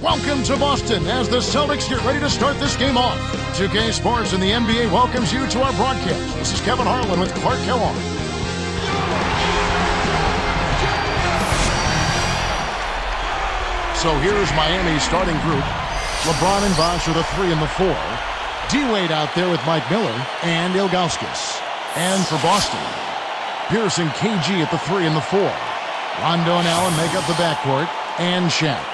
Welcome to Boston as the Celtics get ready to start this game off. 2K Sports and the NBA welcomes you to our broadcast. This is Kevin Harlan with Clark Kellogg. So here's Miami's starting group. LeBron and Bosh are the 3 and the 4. D-Wade out there with Mike Miller and Ilgauskas. And for Boston, Pierce and KG at the 3 and the 4. Rondo and Allen make up the backcourt, and Shaq.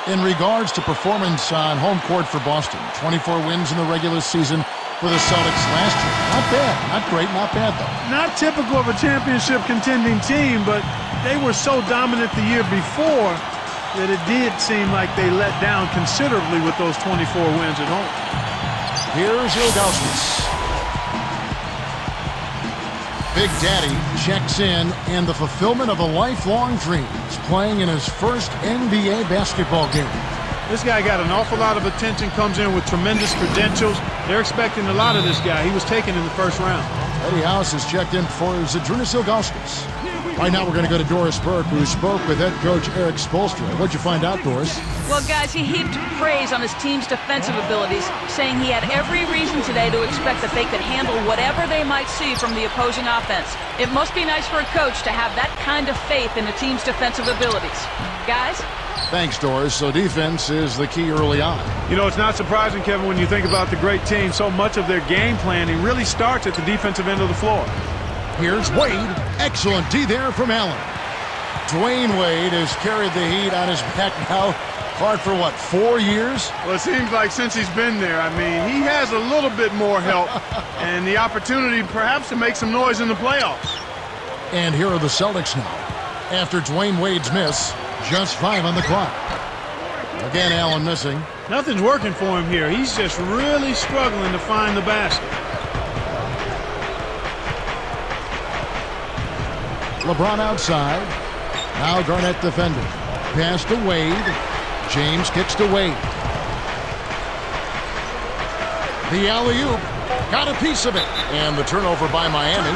In regards to performance on home court for Boston, 24 wins in the regular season for the Celtics last year. Not bad. Not great, not bad, though. Not typical of a championship contending team, but they were so dominant the year before that it did seem like they let down considerably with those 24 wins at home. Here's Ilgauskas. Big Daddy checks in, and the fulfillment of a lifelong dream is playing in his first NBA basketball game. This guy got an awful lot of attention, comes in with tremendous credentials. They're expecting a lot of this guy. He was taken in the first round. Eddie House has checked in for Zydrunas Ilgauskas. Right now we're going to go to Doris Burke, who spoke with head coach Eric Spoelstra. What'd you find out, Doris? Well, guys, he heaped praise on his team's defensive abilities, saying he had every reason today to expect that they could handle whatever they might see from the opposing offense. It must be nice for a coach to have that kind of faith in a team's defensive abilities. Guys? Thanks, Doris. So defense is the key early on. You know, it's not surprising, Kevin, when you think about the great team. So much of their game planning really starts at the defensive end of the floor. Here's Wade. Excellent D there from Allen. Dwayne Wade has carried the Heat on his back now, Clark, for what, 4 years? Well, it seems like since he's been there. I mean, he has a little bit more help and the opportunity perhaps to make some noise in the playoffs. And here are the Celtics now. After Dwayne Wade's miss, just 5 on the clock. Again, Allen missing. Nothing's working for him here. He's just really struggling to find the basket. LeBron outside. Now Garnett defending. Pass to Wade. James kicks to Wade. The alley-oop. Got a piece of it. And the turnover by Miami.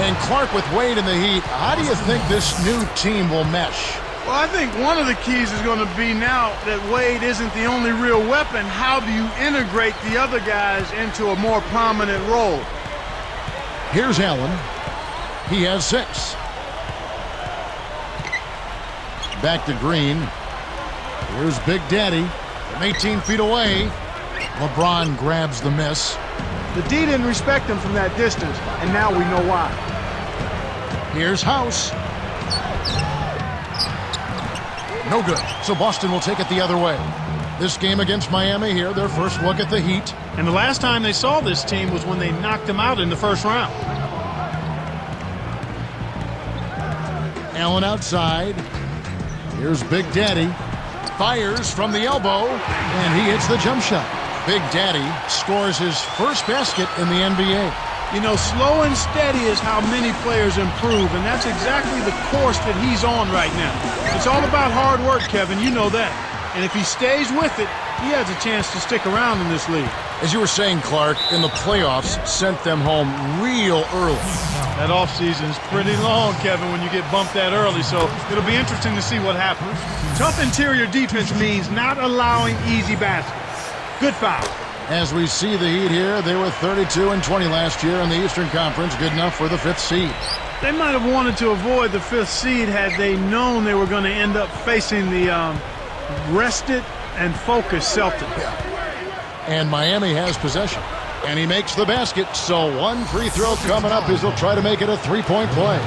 And Clark with Wade in the Heat. How do you think this new team will mesh? Well, I think one of the keys is going to be now that Wade isn't the only real weapon. How do you integrate the other guys into a more prominent role? Here's Allen. He has 6. Back to Green. Here's Big Daddy from 18 feet away. LeBron grabs the miss. The D didn't respect him from that distance, and now we know why. Here's House. No good. So Boston will take it the other way. This game against Miami here, their first look at the Heat. And the last time they saw this team was when they knocked them out in the first round. Allen outside. Here's Big Daddy. Fires from the elbow, and he hits the jump shot. Big Daddy scores his first basket in the NBA. You know, slow and steady is how many players improve, and that's exactly the course that he's on right now. It's all about hard work, Kevin. You know that. And if he stays with it, he has a chance to stick around in this league. As you were saying, Clark, in the playoffs, sent them home real early. That offseason's pretty long, Kevin, when you get bumped that early, so it'll be interesting to see what happens. Tough interior defense means not allowing easy baskets. Good foul. As we see the Heat here, they were 32-20 last year in the Eastern Conference, good enough for the 5th seed. They might have wanted to avoid the 5th seed had they known they were going to end up facing the rested and focused Celtics. And Miami has possession. And he makes the basket, so one free throw coming up as he'll try to make it a 3-point play.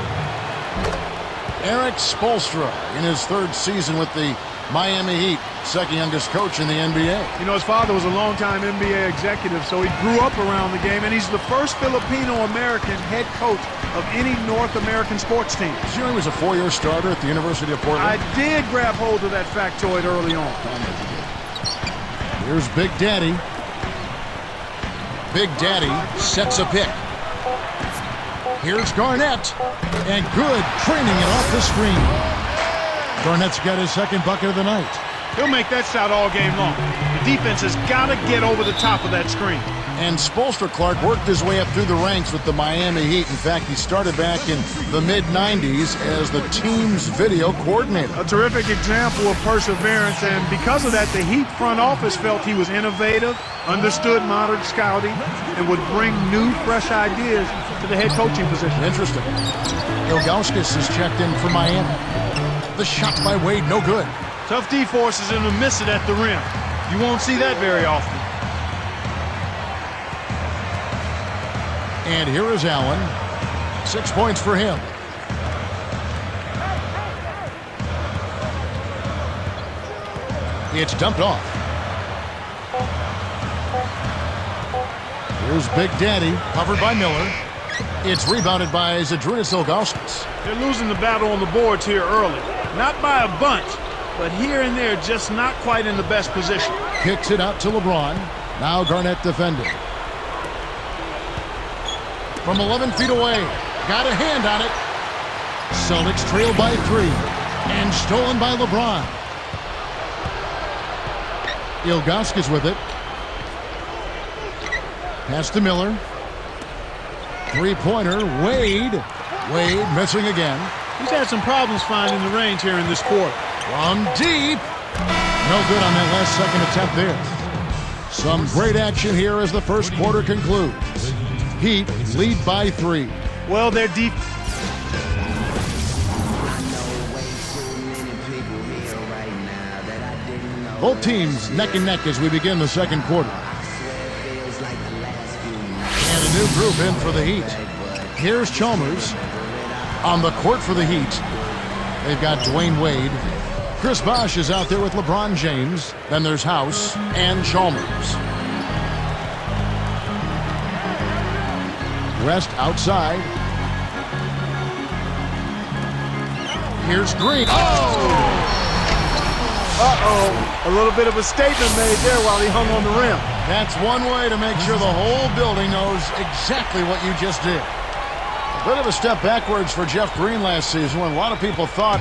Eric Spoelstra in his 3rd season with the Miami Heat, second youngest coach in the NBA. You know, his father was a longtime NBA executive, so he grew up around the game, and he's the first Filipino-American head coach of any North American sports team. Did you know he was a 4-year starter at the University of Portland? I did grab hold of that factoid early on. Here's Big Daddy. Big Daddy sets a pick. Here's Garnett. And good, training it off the screen. Garnett's got his 2nd bucket of the night. He'll make that shot all game long. The defense has got to get over the top of that screen. And Spolster Clark worked his way up through the ranks with the Miami Heat. In fact, he started back in the mid-90s as the team's video coordinator. A terrific example of perseverance, and because of that, the Heat front office felt he was innovative, understood modern scouting, and would bring new, fresh ideas to the head coaching position. Interesting. Ilgauskas is checked in for Miami. The shot by Wade, no good. Tough D-forces and to miss it at the rim. You won't see that very often. And here is Allen. 6 points for him. It's dumped off. Here's Big Daddy, covered by Miller. It's rebounded by Zydrunas Ilgauskas. They're losing the battle on the boards here early. Not by a bunch, but here and there, just not quite in the best position. Kicks it out to LeBron. Now Garnett defending. From 11 feet away. Got a hand on it. Celtics trail by 3. And stolen by LeBron. Ilgauskas with it. Pass to Miller. Three-pointer. Wade. Wade missing again. He's had some problems finding the range here in this quarter. From deep. No good on that last second attempt there. Some great action here as the first quarter concludes. Heat lead by 3. Well, they're deep. Both teams neck and neck as we begin the second quarter. And a new group in for the Heat. Here's Chalmers on the court for the Heat. They've got Dwayne Wade. Chris Bosh is out there with LeBron James. Then there's House and Chalmers. West outside. Here's Green. Oh! Uh-oh. A little bit of a statement made there while he hung on the rim. That's one way to make sure the whole building knows exactly what you just did. A bit of a step backwards for Jeff Green last season when a lot of people thought,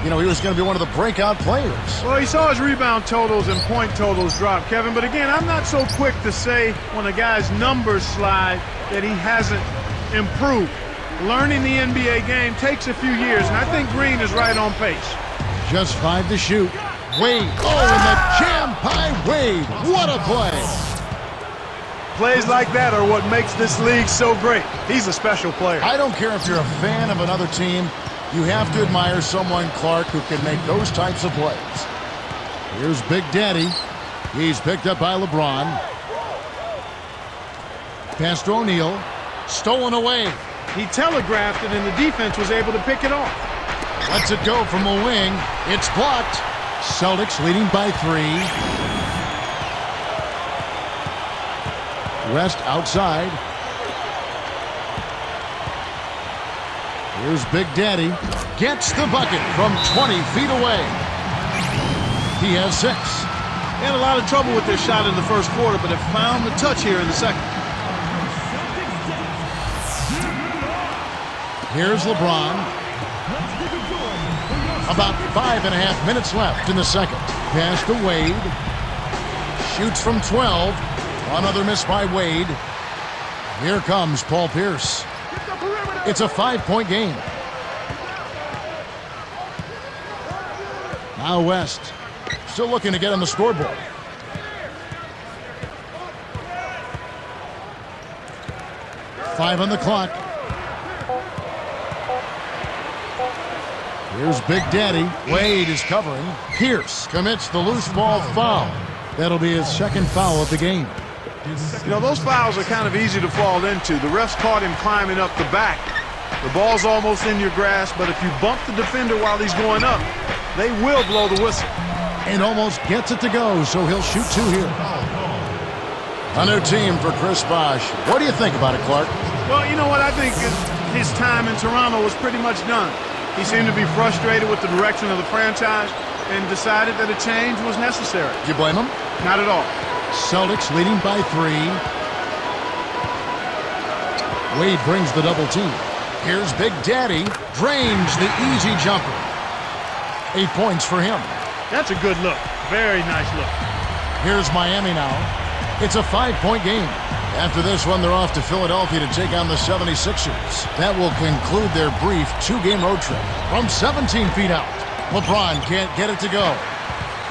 he was going to be one of the breakout players. Well, he saw his rebound totals and point totals drop, Kevin. But again, I'm not so quick to say when a guy's numbers slide that he hasn't improved. Learning the NBA game takes a few years, and I think Green is right on pace. Just 5 to shoot. Wade. Oh, and the jam by Wade. What a play. Plays like that are what makes this league so great. He's a special player. I don't care if you're a fan of another team. You have to admire someone, Clark, who can make those types of plays. Here's Big Daddy. He's picked up by LeBron. Pass to O'Neal. Stolen away. He telegraphed it, and the defense was able to pick it off. Lets it go from the wing. It's blocked. Celtics leading by 3. West outside. Here's Big Daddy. Gets the bucket from 20 feet away. He has 6. They had a lot of trouble with their shot in the first quarter, but have found the touch here in the second. Here's LeBron. About 5.5 minutes left in the second. Pass to Wade. Shoots from 12. Another miss by Wade. Here comes Paul Pierce. It's a 5-point game. Now West. Still looking to get on the scoreboard. Five on the clock. Here's Big Daddy. Wade is covering. Pierce commits the loose ball foul. That'll be his second foul of the game. Those fouls are kind of easy to fall into. The refs caught him climbing up the back. The ball's almost in your grasp, but if you bump the defender while he's going up, they will blow the whistle. And almost gets it to go, so he'll shoot 2 here. A new team for Chris Bosh. What do you think about it, Clark? Well, you know what? I think his time in Toronto was pretty much done. He seemed to be frustrated with the direction of the franchise and decided that a change was necessary. Do you blame him? Not at all. Celtics leading by 3. Wade brings the double team. Here's Big Daddy. Drains the easy jumper. 8 points for him. That's a good look. Very nice look. Here's Miami now. It's a 5-point game. After this one, they're off to Philadelphia to take on the 76ers. That will conclude their brief 2-game road trip. From 17 feet out, LeBron can't get it to go.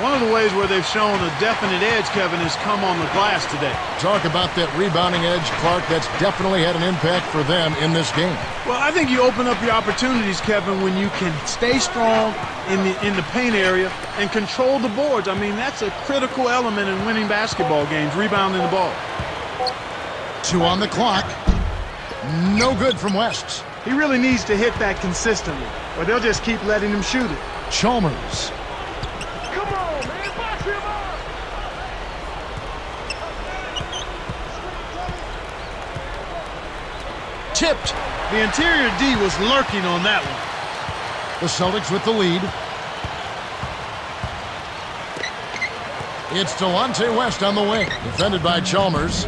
One of the ways where they've shown a definite edge, Kevin, has come on the glass today. Talk about that rebounding edge, Clark. That's definitely had an impact for them in this game. Well, I think you open up your opportunities, Kevin, when you can stay strong in the paint area and control the boards. I mean, that's a critical element in winning basketball games, rebounding the ball. 2 on the clock. No good from West. He really needs to hit that consistently, or they'll just keep letting him shoot it. Chalmers. Tipped. The interior D was lurking on that one. The Celtics with the lead. It's Delonte West on the wing, defended by Chalmers.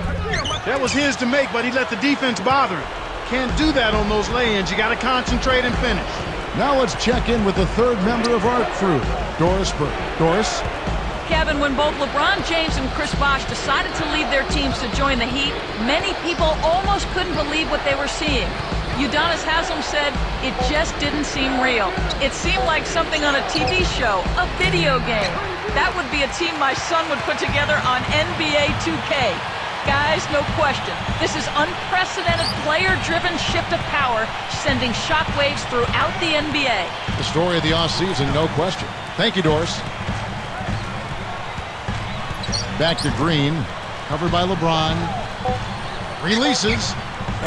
That was his to make, but he let the defense bother him. Can't do that on those lay-ins. You got to concentrate and finish. Now let's check in with the third member of our crew, Doris Burke. Doris? Kevin, when both LeBron James and Chris Bosh decided to leave their teams to join the Heat, many people almost couldn't believe what they were seeing. Udonis Haslem said it just didn't seem real. It seemed like something on a TV show, a video game. That would be a team my son would put together on NBA 2K. Guys, no question, this is unprecedented player-driven shift of power, sending shockwaves throughout the NBA. The story of the offseason, no question. Thank you, Doris. Back to Green, covered by LeBron. Releases,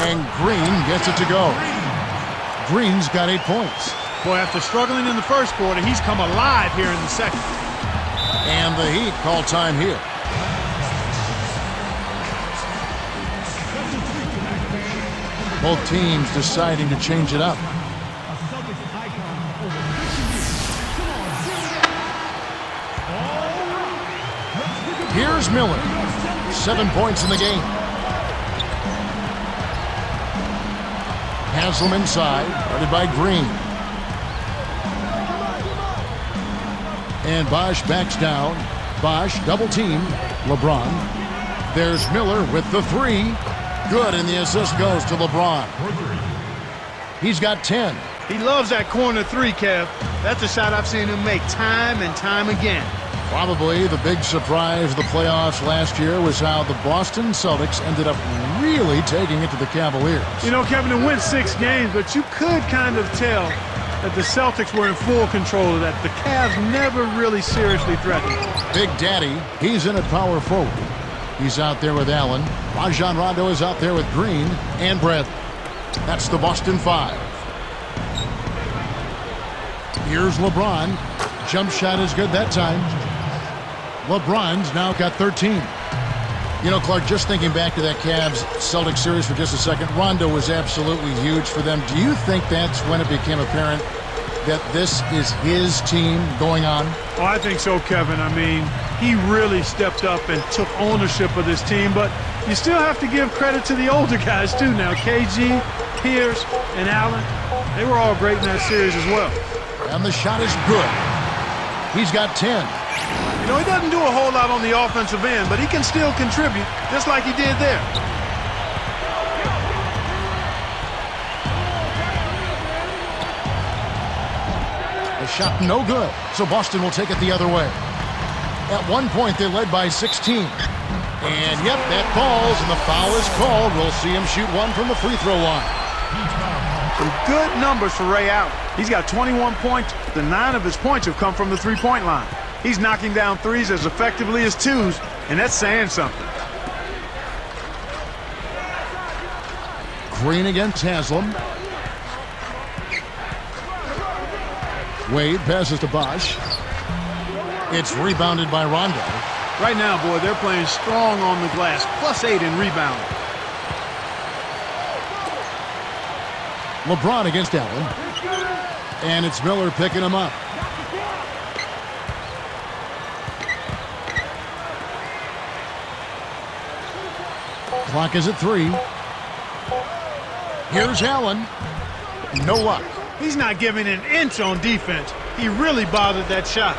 and Green gets it to go. Green's got 8 points. Boy, after struggling in the first quarter, he's come alive here in the second. And the Heat call time here. Both teams deciding to change it up. Here's Miller. 7 points in the game. Haslem inside, guarded by Green. And Bosh backs down. Bosh double team. LeBron. There's Miller with the 3. Good, and the assist goes to LeBron. He's got 10. He loves that corner 3, Kev. That's a shot I've seen him make time and time again. Probably the big surprise of the playoffs last year was how the Boston Celtics ended up really taking it to the Cavaliers. You know, Kevin, it went 6 games, but you could kind of tell that the Celtics were in full control of that. The Cavs never really seriously threatened. Big Daddy, he's in at power forward. He's out there with Allen. Rajon Rondo is out there with Green and Bradley. That's the Boston 5. Here's LeBron. Jump shot is good that time. LeBron's now got 13. You know, Clark, just thinking back to that Cavs-Celtics series for just a second, Rondo was absolutely huge for them. Do you think that's when it became apparent that this is his team going on? Oh, I think so, Kevin. I mean, he really stepped up and took ownership of this team, but you still have to give credit to the older guys, too, now. KG, Pierce, and Allen, they were all great in that series as well. And the shot is good. He's got 10. You know, he doesn't do a whole lot on the offensive end, but he can still contribute, just like he did there. The shot no good, so Boston will take it the other way. At one point, they led by 16. And, yep, that falls, and the foul is called. We'll see him shoot one from the free throw line. Some good numbers for Ray Allen. He's got 21 points. The 9 of his points have come from the three-point line. He's knocking down threes as effectively as twos, and that's saying something. Green against Haslem. Wade passes to Bosh. It's rebounded by Rondo. Right now, boy, they're playing strong on the glass. +8 in rebounding. LeBron against Allen. And it's Miller picking him up. Clock is at 3. Here's Allen. No luck. He's not giving an inch on defense. He really bothered that shot.